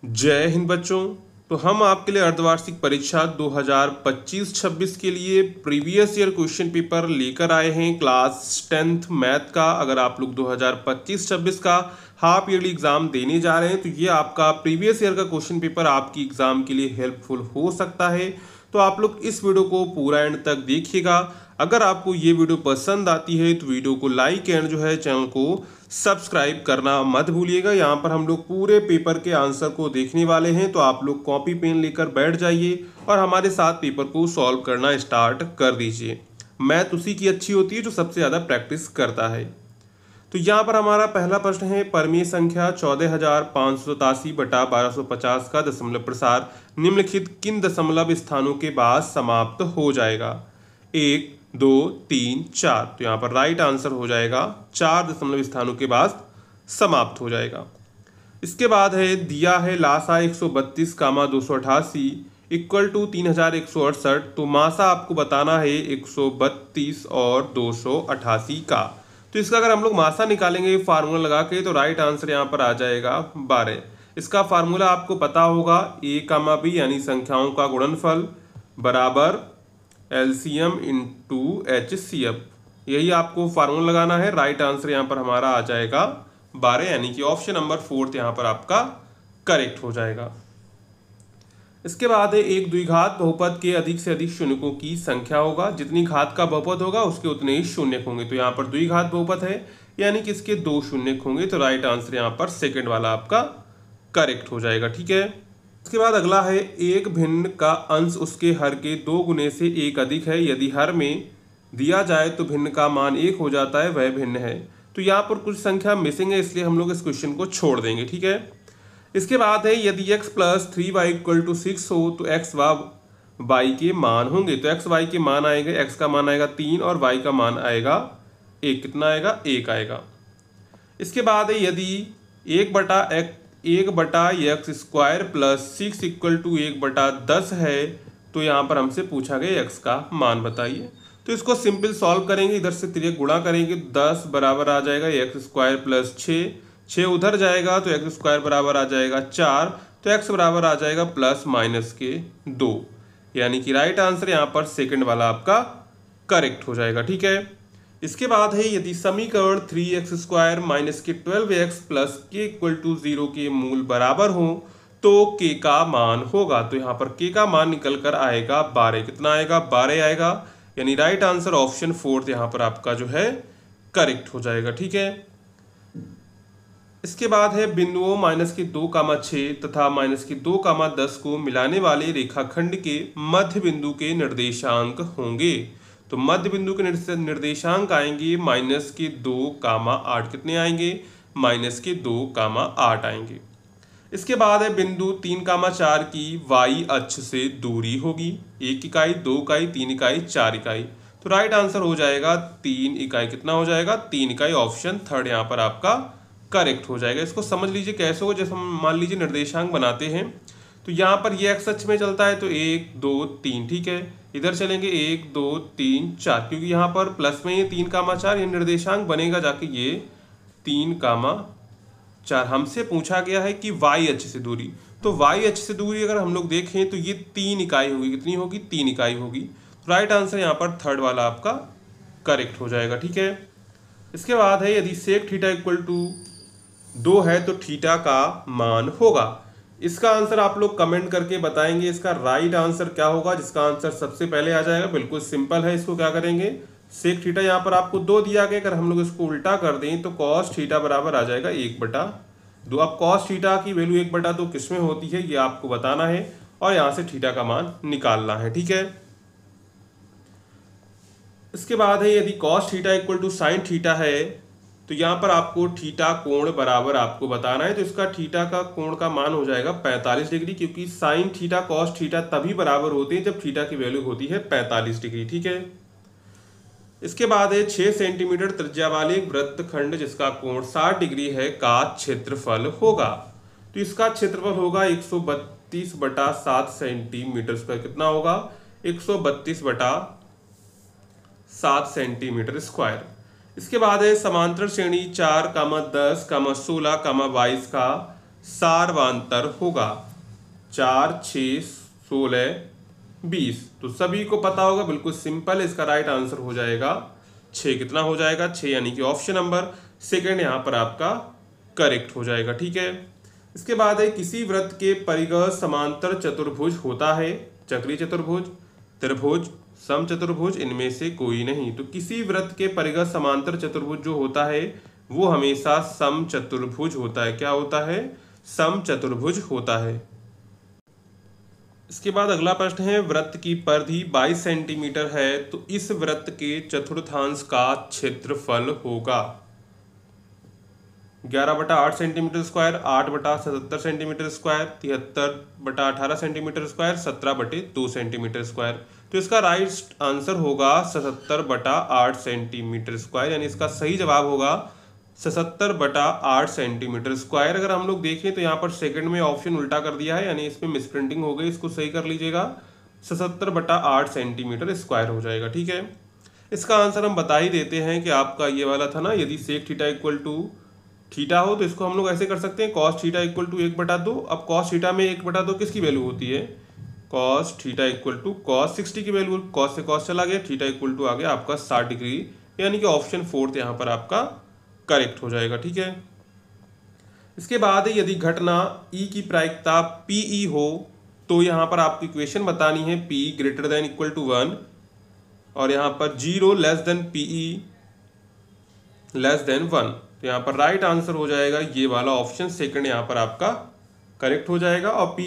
जय हिंद बच्चों। तो हम आपके लिए अर्धवार्षिक परीक्षा 2025-26 के लिए प्रीवियस ईयर क्वेश्चन पेपर लेकर आए हैं क्लास 10th मैथ का। अगर आप लोग 2025-26 का हाफ ईयरली एग्जाम देने जा रहे हैं तो ये आपका प्रीवियस ईयर का क्वेश्चन पेपर आपकी एग्जाम के लिए हेल्पफुल हो सकता है। तो आप लोग इस वीडियो को पूरा एंड तक देखिएगा। अगर आपको ये वीडियो पसंद आती है तो वीडियो को लाइक एंड जो है चैनल को सब्सक्राइब करना मत भूलिएगा। यहाँ पर हम लोग पूरे पेपर के आंसर को देखने वाले हैं, तो आप लोग कॉपी पेन लेकर बैठ जाइए और हमारे साथ पेपर को सॉल्व करना स्टार्ट कर दीजिए। मैथ उसी की अच्छी होती है जो सबसे ज़्यादा प्रैक्टिस करता है। तो यहाँ पर हमारा पहला प्रश्न है, परमीय संख्या 14,587 बटा 1250 का दशमलव प्रसार निम्नलिखित किन दशमलव स्थानों के बाद समाप्त हो जाएगा? 1, 2, 3, 4। तो यहाँ पर राइट आंसर हो जाएगा 4 दशमलव स्थानों के बाद समाप्त हो जाएगा। इसके बाद है, दिया है लासा 132, 288 इक्वल टू 3168। तो मासा आपको बताना है 132 और 288 का। तो इसका अगर हम लोग मासा निकालेंगे फार्मूला लगा के तो राइट आंसर यहाँ पर आ जाएगा 12। इसका फार्मूला आपको पता होगा, a, b यानी संख्याओं का गुणनफल बराबर LCM इंटू HCF। यही आपको फार्मूला लगाना है। राइट आंसर यहाँ पर हमारा आ जाएगा 12, यानी कि ऑप्शन नंबर 4 यहाँ पर आपका करेक्ट हो जाएगा। इसके बाद है, एक द्विघात बहुपद के अधिक से अधिक शून्यकों की संख्या होगा। जितनी घात का बहुपद होगा उसके उतने ही शून्यक होंगे। तो यहाँ पर द्विघात बहुपद है यानी कि इसके 2 शून्यक होंगे। तो राइट आंसर यहाँ पर सेकंड वाला आपका करेक्ट हो जाएगा। ठीक है। इसके बाद अगला है, एक भिन्न का अंश उसके हर के 2 गुने से 1 अधिक है। यदि हर में दिया जाए तो भिन्न का मान 1 हो जाता है, वह भिन्न है। तो यहाँ पर कुछ संख्या मिसिंग है, इसलिए हम लोग इस क्वेश्चन को छोड़ देंगे। ठीक है। इसके बाद है, यदि x + 3y = 6 हो तो x व y के मान होंगे। तो x y के मान आएंगे, x का मान आएगा 3 और y का मान आएगा 1। कितना आएगा? 1 आएगा। इसके बाद है, यदि 1/x² + 6 = 1/10 है तो यहाँ पर हमसे पूछा गया x का मान बताइए। तो इसको सिंपल सॉल्व करेंगे, इधर से तिर्यक गुणा करेंगे, 10 बराबर आ जाएगा x² + 6। 6 उधर जाएगा तो x² बराबर आ जाएगा 4। तो x बराबर आ जाएगा ±2, यानी कि राइट आंसर यहाँ पर सेकंड वाला आपका करेक्ट हो जाएगा। ठीक है। इसके बाद है, यदि समीकरण 3x² - (12x + k = 0) के मूल बराबर हो तो k का मान होगा। तो यहाँ पर k का मान निकल कर आएगा 12। कितना आएगा? 12 आएगा, यानी राइट आंसर ऑप्शन 4 यहाँ पर आपका जो है करेक्ट हो जाएगा। ठीक है। इसके बाद है, बिंदुओं -2,6 तथा -2,10 को मिलाने वाले रेखाखंड के मध्य बिंदु के निर्देशांक होंगे। तो मध्य बिंदु के निर्देशांक आएंगे -2,8। कितने आएंगे? -2,8 आएंगे। इसके बाद है, बिंदु 3,4 की y अक्ष से दूरी होगी 1 इकाई, 2 इकाई, 3 इकाई, 4 इकाई। तो राइट आंसर हो जाएगा 3 इकाई। कितना हो जाएगा? 3 इकाई। ऑप्शन थर्ड यहाँ पर आपका करेक्ट हो जाएगा। इसको समझ लीजिए कैसे हो, जैसे हम मान लीजिए निर्देशांक बनाते हैं तो यहाँ पर ये एक्स अक्ष में चलता है तो 1, 2, 3। ठीक है। इधर चलेंगे 1, 2, 3, 4, क्योंकि यहाँ पर प्लस में ये 3,4 ये निर्देशांक बनेगा जाके ये 3,4। हमसे पूछा गया है कि वाई अक्ष से दूरी। तो वाई अक्ष से दूरी अगर हम लोग देखें तो ये 3 इकाई होगी। कितनी होगी? 3 इकाई होगी। तो राइट आंसर यहाँ पर थर्ड वाला आपका करेक्ट हो जाएगा। ठीक है। इसके बाद है, यदि sec θ = 2 है तो थीटा का मान होगा। इसका आंसर आप लोग कमेंट करके बताएंगे इसका राइट आंसर क्या होगा। जिसका आंसर सबसे पहले आ जाएगा, बिल्कुल सिंपल है। इसको क्या करेंगे, sec θ यहाँ पर आपको 2 दिया गया, अगर हम लोग इसको उल्टा कर दें तो cos θ बराबर आ जाएगा 1/2। अब cos θ की वैल्यू 1/2 किस में होती है ये आपको बताना है और यहाँ से थीटा का मान निकालना है। ठीक है। इसके बाद है, यदि cos θ = sin θ है तो यहाँ पर आपको थीटा कोण बराबर आपको बताना है। तो इसका थीटा का कोण का मान हो जाएगा 45 डिग्री, क्योंकि साइन थीटा कॉस थीटा तभी बराबर होते हैं जब थीटा की वैल्यू होती है 45 डिग्री। ठीक है। इसके बाद है, 6 सेंटीमीटर त्रिज्या वाले एक वृत्तखंड जिसका कोण 60 डिग्री है का क्षेत्रफल होगा। तो इसका क्षेत्रफल होगा 132/7 सेंटीमीटर स्क्वायर। कितना होगा? 132/7 सेंटीमीटर स्क्वायर। इसके बाद है, समांतर श्रेणी 4, 10, 16, 22 का सार्वांतर होगा? 4, 6, 16, 20। तो सभी को पता होगा, बिल्कुल सिंपल, इसका राइट आंसर हो जाएगा 6। कितना हो जाएगा? 6, यानी कि ऑप्शन नंबर सेकंड यहाँ पर आपका करेक्ट हो जाएगा। ठीक है। इसके बाद है किसी वृत्त के परिघ समांतर चतुर्भुज होता है? चक्रीय चतुर्भुज, त्रिभुज, समचतुर्भुज, इनमें से कोई नहीं। तो किसी वृत्त के परिघ समांतर चतुर्भुज जो होता है वो हमेशा समचतुर्भुज होता है। क्या होता है? समचतुर्भुज होता है। इसके बाद अगला प्रश्न है, वृत्त की परिधि 22 सेंटीमीटर है तो इस वृत्त के चतुर्थांश का क्षेत्रफल होगा? 11/8 centimetre square, 8/77 centimetre square, 73/18 centimetre square, 17/2 centimetre square. तो इसका राइट आंसर होगा 77/8 सेंटीमीटर स्क्वायर, यानी इसका सही जवाब होगा 77/8 सेंटीमीटर स्क्वायर। अगर हम लोग देखें तो यहाँ पर सेकंड में ऑप्शन उल्टा कर दिया है, यानी इसमें मिसप्रिंटिंग हो गई, इसको सही कर लीजिएगा, 77/8 सेंटीमीटर स्क्वायर हो जाएगा। ठीक है। इसका आंसर हम बता ही देते हैं कि आपका ये वाला था ना, यदि sec theta equal to theta हो तो इसको हम लोग ऐसे कर सकते हैं, कॉस थीटा इक्वल टू 1/2। अब कॉस थीटा में 1/2 किसकी वैल्यू होती है? Cos theta equal to cos 60 की वैल्यू, कॉस से कॉस चला गया, थीटा इक्वल टू आ गया आपका 60 डिग्री, यानी कि ऑप्शन 4 यहाँ पर आपका करेक्ट हो जाएगा। ठीक है। इसके बाद यदि घटना ई की प्रायिकता पीई हो तो यहाँ पर आपको इक्वेशन बतानी है, P greater than equal to 1 और यहाँ पर 0 less than P less than 1। तो यहाँ पर राइट आंसर हो जाएगा ये वाला ऑप्शन सेकंड यहाँ पर आपका करेक्ट हो जाएगा। और P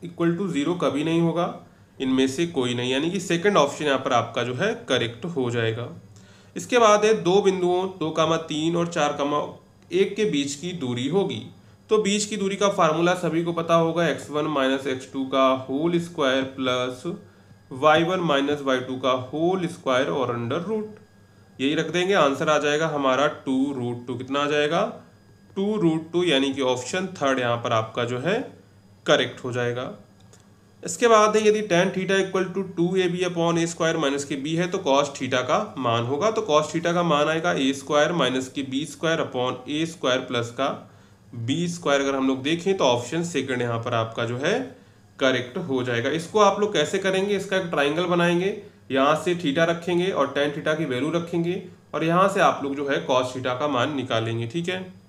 इक्वल टू 0 कभी नहीं होगा, इनमें से कोई नहीं, यानी कि सेकंड ऑप्शन यहाँ पर आपका जो है करेक्ट हो जाएगा। इसके बाद है दो बिंदुओं 2,3 और 4,1 के बीच की दूरी होगी। तो बीच की दूरी का फार्मूला सभी को पता होगा, x1 माइनस x2 का whole square plus y1 minus y2 का होल स्क्वायर और अंडर रूट, यही रख देंगे। आंसर आ जाएगा हमारा 2√2। कितना आ जाएगा? 2√2, यानी कि ऑप्शन थर्ड यहाँ पर आपका जो है करेक्ट हो जाएगा। इसके बाद है यदि tan theta equal to 2ab upon A square minus के बी है तो cos थीटा का मान होगा। तो cos थीटा का मान आएगा ए स्क्वायर माइनस के B square upon A square plus का बी स्क्वायर। अगर हम लोग देखें तो ऑप्शन सेकंड यहाँ पर आपका जो है करेक्ट हो जाएगा। इसको आप लोग कैसे करेंगे? इसका एक ट्राइंगल बनाएंगे, यहाँ से थीटा रखेंगे और tan थीटा की वैल्यू रखेंगे और यहाँ से आप लोग जो है cos थीटा का मान निकालेंगे। ठीक है।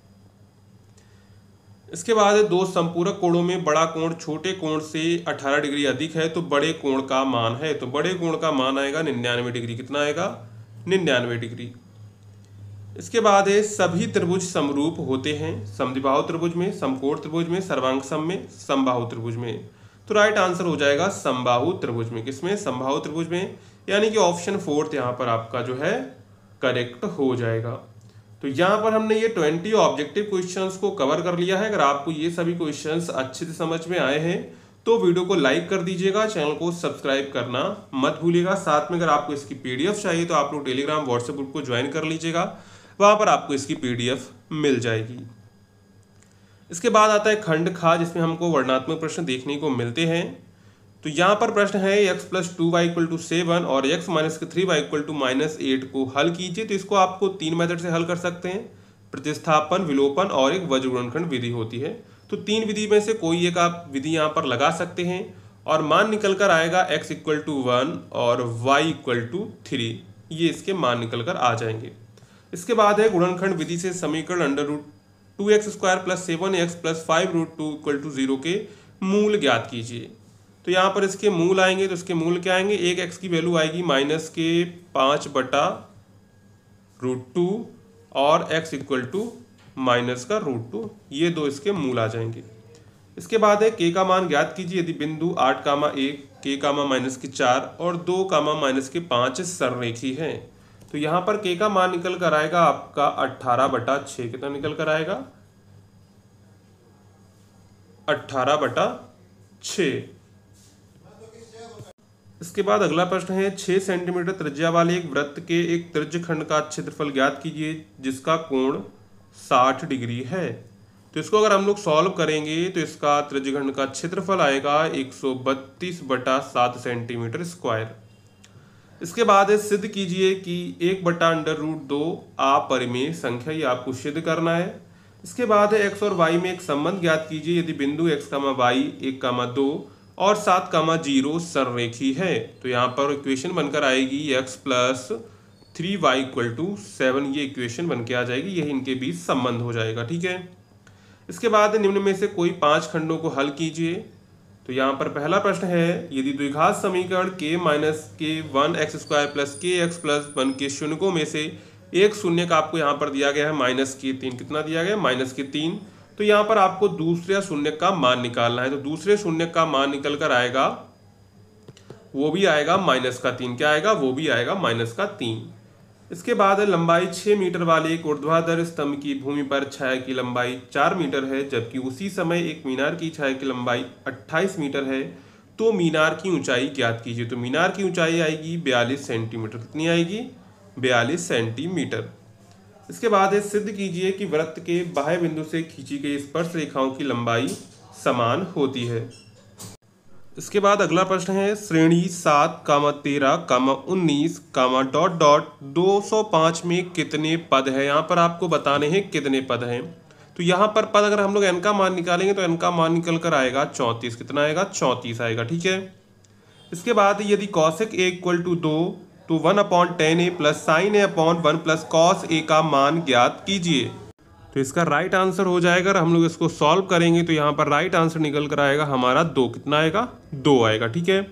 इसके बाद दो संपूरक कोणों में बड़ा कोण छोटे कोण से 18 डिग्री अधिक है तो बड़े कोण का मान है। तो बड़े कोण का मान आएगा 99 डिग्री। कितना आएगा? 99 डिग्री। इसके बाद है सभी त्रिभुज समरूप होते हैं, समद्विबाहु त्रिभुज में, समकोण त्रिभुज में, सर्वांग सम में, समबाहु त्रिभुज में। तो राइट आंसर हो जाएगा समबाहु त्रिभुज में। किसमें? समबाहु त्रिभुज में, यानी कि ऑप्शन 4 यहाँ पर आपका जो है करेक्ट हो जाएगा। तो यहाँ पर हमने ये 20 ऑब्जेक्टिव क्वेश्चंस को कवर कर लिया है। अगर आपको ये सभी क्वेश्चंस अच्छे से समझ में आए हैं तो वीडियो को लाइक कर दीजिएगा, चैनल को सब्सक्राइब करना मत भूलिएगा। साथ में अगर आपको इसकी पीडीएफ चाहिए तो आप लोग टेलीग्राम व्हाट्सएप ग्रुप को ज्वाइन कर लीजिएगा, वहां पर आपको इसकी पीडीएफ मिल जाएगी। इसके बाद आता है खंड खा, जिसमें हमको वर्णात्मक प्रश्न देखने को मिलते हैं। तो यहाँ पर प्रश्न है x + 2y = 7 और x - 3y = -8 को हल कीजिए। तो इसको आपको 3 मेथड से हल कर सकते हैं, प्रतिस्थापन, विलोपन और एक वज्र गुणनखंड विधि होती है। तो 3 विधि में से कोई एक आप विधि यहाँ पर लगा सकते हैं और मान निकल कर आएगा x = 1 और y = 3, ये इसके मान निकल कर आ जाएंगे। इसके बाद है गुणनखंड विधि से समीकरण √2x² + 7x + 5√2 = 0 के मूल ज्ञात कीजिए। तो यहाँ पर इसके मूल आएंगे, तो इसके मूल क्या आएंगे? एक x की वैल्यू आएगी -5/√2 और x = -√2, ये दो इसके मूल आ जाएंगे। इसके बाद है k का मान ज्ञात कीजिए यदि बिंदु 8,1, k, -4 और 2, -5 सररेखी हैं। तो यहाँ पर k का मान निकल कर आएगा आपका 18/6। कितना निकल कर आएगा? 18/6। इसके बाद अगला प्रश्न है 6 सेंटीमीटर त्रिज्या वाले एक वृत्त के एक त्रिज्यखंड का क्षेत्रफल ज्ञात कीजिए जिसका कोण 60 डिग्री है। तो इसको अगर हम लोग सॉल्व करेंगे तो इसका त्रिज्यखंड का क्षेत्रफल आएगा 132/7 सेंटीमीटर स्क्वायर। इसके बाद सिद्ध कीजिए कि 1/√2 अपरिमेय संख्या, ये आपको सिद्ध करना है। इसके बाद है एक्स और वाई में एक संबंध ज्ञात कीजिए यदि बिंदु एक्स कामा वाई 1,2 और 7,0 सररेखी है। तो यहाँ पर इक्वेशन बनकर आएगी x plus 3y equal to 7, ये इक्वेशन बन के आ जाएगी, यही इनके बीच संबंध हो जाएगा। ठीक है, इसके बाद निम्न में से कोई 5 खंडों को हल कीजिए। तो यहाँ पर पहला प्रश्न है यदि द्विघात समीकरण k माइनस के 1x² प्लस के एक्स प्लस 1 के शून्यकों में से एक शून्य का आपको यहाँ पर दिया गया है -3, कितना दिया गया है -3। तो यहाँ पर आपको दूसरे शून्य का मान निकालना है। तो दूसरे शून्य का मान निकल कर आएगा, वो भी आएगा -3, क्या आएगा, वो भी आएगा -3। इसके बाद लंबाई 6 मीटर वाले एक ऊर्ध्वाधर स्तंभ की भूमि पर छाया की लंबाई 4 मीटर है, जबकि उसी समय एक मीनार की छाया की लंबाई 28 मीटर है। तो मीनार की ऊंचाई ज्ञात कीजिए। तो मीनार की ऊंचाई आएगी 42 सेंटीमीटर, कितनी आएगी, 42 सेंटीमीटर। इसके बाद सिद्ध कीजिए कि वृत्त के बाह्य बिंदु से खींची गई स्पर्श रेखाओं की लंबाई समान होती है। इसके बाद अगला प्रश्न है श्रेणी 7, 13, 19, डॉट डॉट 205 में कितने पद है। यहाँ पर आपको बताने हैं कितने पद हैं। तो यहाँ पर पद अगर हम लोग n का मान निकालेंगे तो n का मान निकल कर आएगा 34, कितना आएगा, 34 आएगा। ठीक है, इसके बाद यदि कॉसेक a इक्वल टू 2 तो 1/10a plus sign a upon 1 plus cos a का मान ज्ञात कीजिए। तो इसका राइट आंसर हो जाएगा, अगर हम लोग इसको सॉल्व करेंगे तो यहाँ पर राइट आंसर निकल कर आएगा हमारा 2, कितना आएगा, 2 आएगा। ठीक है,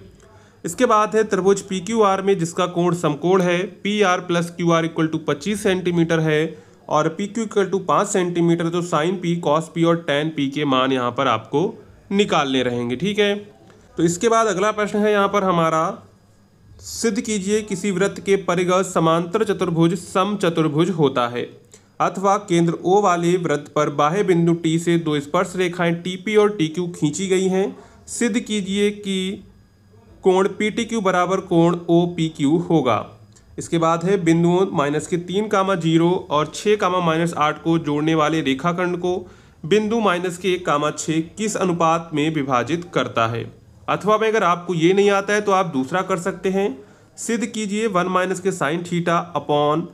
इसके बाद है त्रिभुज PQR में जिसका कोण समकोण है PR plus QR equal to 25 centimetre है और PQ इक्वल टू 5 सेंटीमीटर। तो साइन P, कॉस P और tan P के मान यहाँ पर आपको निकालने रहेंगे। ठीक है, तो इसके बाद अगला प्रश्न है यहाँ पर हमारा सिद्ध कीजिए किसी वृत्त के परिघ समांतर चतुर्भुज समचतुर्भुज होता है अथवा केंद्र O वाले वृत्त पर बाह्य बिंदु T से दो स्पर्श रेखाएं TP और TQ खींची गई हैं। सिद्ध कीजिए कि कोण PTQ बराबर कोण OPQ होगा। इसके बाद है बिंदुओं -3, 0 और 6, -8 को जोड़ने वाले रेखाखंड को बिंदु -1, 6 किस अनुपात में विभाजित करता है। अथवा में अगर आपको ये नहीं आता है तो आप दूसरा कर सकते हैं। सिद्ध कीजिए 1 माइनस के sine theta upon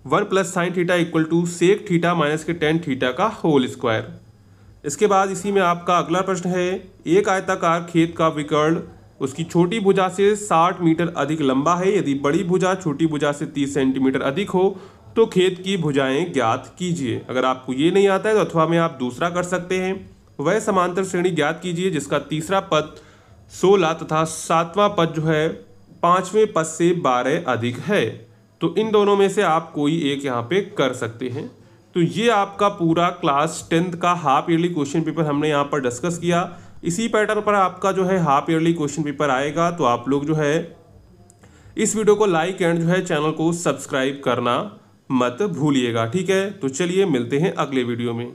1 plus sine theta equal to sec theta minus के टेन थीटा का होल स्क्वायर। इसके बाद इसी में आपका अगला प्रश्न है एक आयताकार खेत का विकर्ण उसकी छोटी भुजा से 60 मीटर अधिक लंबा है। यदि बड़ी भुजा छोटी भुजा से 30 सेंटीमीटर अधिक हो तो खेत की भुजाएं ज्ञात कीजिए। अगर आपको ये नहीं आता है तो अथवा में आप दूसरा कर सकते हैं। वह समांतर श्रेणी ज्ञात कीजिए जिसका तीसरा पद 16 तथा 7वां पद जो है 5वें पद से 12 अधिक है। तो इन दोनों में से आप कोई एक यहाँ पे कर सकते हैं। तो ये आपका पूरा क्लास 10th का हाफ ईयरली क्वेश्चन पेपर हमने यहाँ पर डिस्कस किया। इसी पैटर्न पर आपका जो है हाफ ईयरली क्वेश्चन पेपर आएगा। तो आप लोग जो है इस वीडियो को लाइक एंड जो है चैनल को सब्सक्राइब करना मत भूलिएगा। ठीक है, तो चलिए मिलते हैं अगले वीडियो में।